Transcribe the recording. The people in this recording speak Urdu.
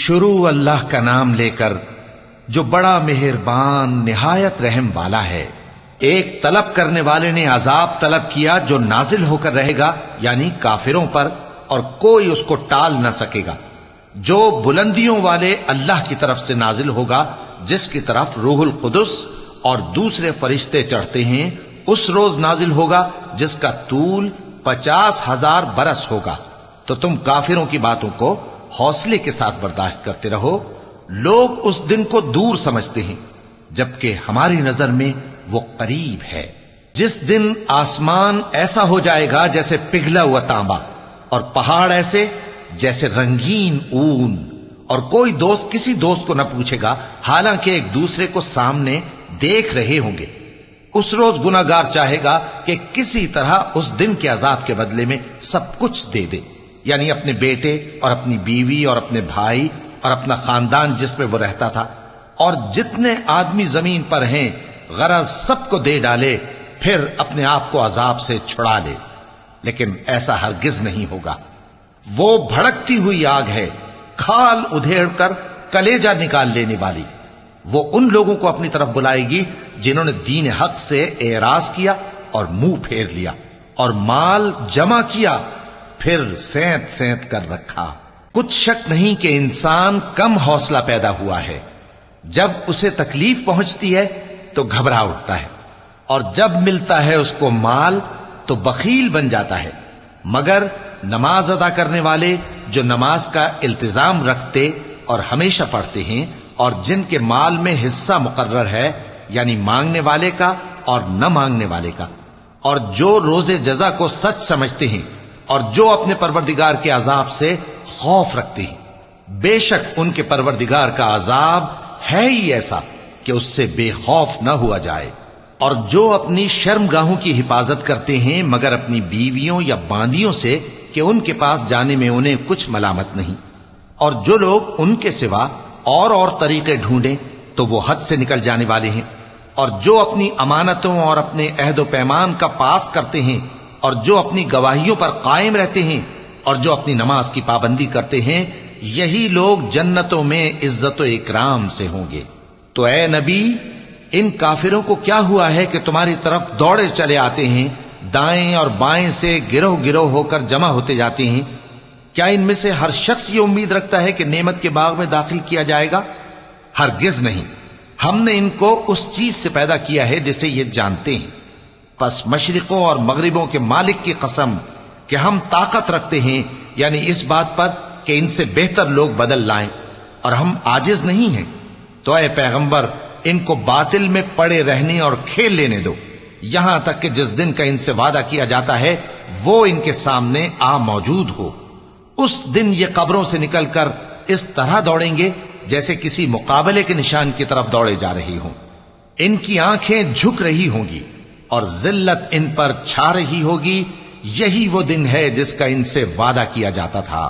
شروع اللہ کا نام لے کر جو بڑا مہربان نہایت رحم والا ہے۔ ایک طلب کرنے والے نے عذاب طلب کیا جو نازل ہو کر رہے گا، یعنی کافروں پر، اور کوئی اس کو ٹال نہ سکے گا، جو بلندیوں والے اللہ کی طرف سے نازل ہوگا، جس کی طرف روح القدس اور دوسرے فرشتے چڑھتے ہیں، اس روز نازل ہوگا جس کا طول 50,000 برس ہوگا۔ تو تم کافروں کی باتوں کو حوصلے کے ساتھ برداشت کرتے رہو۔ لوگ اس دن کو دور سمجھتے ہیں، جبکہ ہماری نظر میں وہ قریب ہے۔ جس دن آسمان ایسا ہو جائے گا جیسے پگھلا ہوا تانبا، اور پہاڑ ایسے جیسے رنگین اون، اور کوئی دوست کسی دوست کو نہ پوچھے گا، حالانکہ ایک دوسرے کو سامنے دیکھ رہے ہوں گے۔ اس روز گناہگار چاہے گا کہ کسی طرح اس دن کے عذاب کے بدلے میں سب کچھ دے دے، یعنی اپنے بیٹے اور اپنی بیوی اور اپنے بھائی اور اپنا خاندان جس میں وہ رہتا تھا، اور جتنے آدمی زمین پر ہیں، غرض سب کو دے ڈالے، پھر اپنے آپ کو عذاب سے چھڑا لے۔ لیکن ایسا ہرگز نہیں ہوگا۔ وہ بھڑکتی ہوئی آگ ہے، کھال ادھیڑ کر کلیجہ نکال لینے والی۔ وہ ان لوگوں کو اپنی طرف بلائے گی جنہوں نے دین حق سے اعراض کیا اور منہ پھیر لیا، اور مال جمع کیا پھر سینت سینت کر رکھا۔ کچھ شک نہیں کہ انسان کم حوصلہ پیدا ہوا ہے۔ جب اسے تکلیف پہنچتی ہے تو گھبرا اٹھتا ہے، اور جب ملتا ہے اس کو مال تو بخیل بن جاتا ہے۔ مگر نماز ادا کرنے والے جو نماز کا التزام رکھتے اور ہمیشہ پڑھتے ہیں، اور جن کے مال میں حصہ مقرر ہے، یعنی مانگنے والے کا اور نہ مانگنے والے کا، اور جو روز جزا کو سچ سمجھتے ہیں، اور جو اپنے پروردگار کے عذاب سے خوف رکھتے ہیں، بے شک ان کے پروردگار کا عذاب ہے ہی ایسا کہ اس سے بے خوف نہ ہوا جائے۔ اور جو اپنی شرمگاہوں کی حفاظت کرتے ہیں مگر اپنی بیویوں یا باندیوں سے کہ ان کے پاس جانے میں انہیں کچھ ملامت نہیں، اور جو لوگ ان کے سوا اور طریقے ڈھونڈیں تو وہ حد سے نکل جانے والے ہیں، اور جو اپنی امانتوں اور اپنے عہد و پیمان کا پاس کرتے ہیں، اور جو اپنی گواہیوں پر قائم رہتے ہیں، اور جو اپنی نماز کی پابندی کرتے ہیں، یہی لوگ جنتوں میں عزت و اکرام سے ہوں گے۔ تو اے نبی، ان کافروں کو کیا ہوا ہے کہ تمہاری طرف دوڑے چلے آتے ہیں، دائیں اور بائیں سے گروہ گروہ ہو کر جمع ہوتے جاتے ہیں؟ کیا ان میں سے ہر شخص یہ امید رکھتا ہے کہ نعمت کے باغ میں داخل کیا جائے گا؟ ہرگز نہیں۔ ہم نے ان کو اس چیز سے پیدا کیا ہے جسے یہ جانتے ہیں۔ پس مشرقوں اور مغربوں کے مالک کی قسم کہ ہم طاقت رکھتے ہیں، یعنی اس بات پر کہ ان سے بہتر لوگ بدل لائیں، اور ہم عاجز نہیں ہیں۔ تو اے پیغمبر، ان کو باطل میں پڑے رہنے اور کھیل لینے دو، یہاں تک کہ جس دن کا ان سے وعدہ کیا جاتا ہے وہ ان کے سامنے آ موجود ہو۔ اس دن یہ قبروں سے نکل کر اس طرح دوڑیں گے جیسے کسی مقابلے کے نشان کی طرف دوڑے جا رہی ہوں۔ ان کی آنکھیں جھک رہی ہوں گی اور ذلت ان پر چھا رہی ہوگی۔ یہی وہ دن ہے جس کا ان سے وعدہ کیا جاتا تھا۔